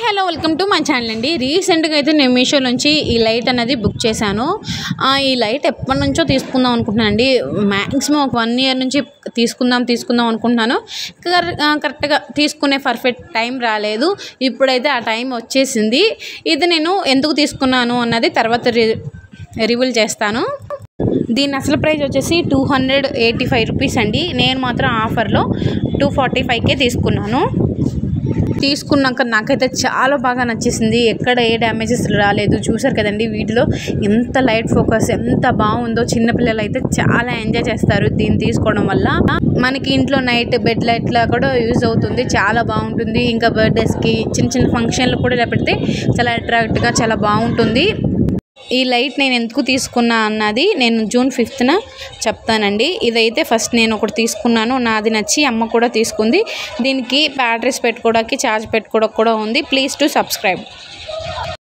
Hello welcome to my channel అండి. రీసెంట్గా అయితే నేను మీషో నుంచి ఈ లైట్ అనేది బుక్ చేశాను. ఈ లైట్ ఎప్పటి నుంచో తీసుకుందాం అనుకుంటున్నాను అండి. మ్యాక్సిమం ఒక 1 year నుంచి తీసుకుందాం అనుకుంటున్నాను. కరెక్ట్గా తీసుకునే పర్ఫెక్ట్ టైం రాలేదు. ఇప్పుడైతే ఆ టైం వచ్చేసింది. ఇది నేను ఎందుకు తీసుకున్నాను అన్నది తర్వాత రివీల్ చేస్తాను. దీని అసలు ప్రైస్ వచ్చేసి 285 రూపీస్ అండి. నేను మాత్రం ఆఫర్లో 245కే తీసుకున్నాక నాకైతే చాలా బాగా నచ్చేసింది. ఎక్కడ ఏ డ్యామేజెస్ రాలేదు. చూసారు కదండి వీటిలో ఎంత లైట్ ఫోకస్ ఎంత బాగుందో. చిన్నపిల్లలు అయితే చాలా ఎంజాయ్ చేస్తారు దీన్ని తీసుకోవడం వల్ల. మనకి ఇంట్లో నైట్ బెడ్ లైట్లా కూడా యూజ్ అవుతుంది. చాలా బాగుంటుంది. ఇంకా బర్త్డేస్కి చిన్న ఫంక్షన్లు కూడా ఇలా పెడితే చాలా అట్రాక్ట్గా చాలా బాగుంటుంది. ఈ లైట్ నేను ఎందుకు తీసుకున్నా అన్నది నేను June 5th చెప్తానండి. ఇదైతే ఫస్ట్ నేను ఒకటి తీసుకున్నాను. నాది నచ్చి అమ్మ కూడా తీసుకుంది. దీనికి బ్యాటరీస్ పెట్టుకోవడానికి ఛార్జ్ పెట్టుకోవడానికి కూడా ఉంది. Please to subscribe.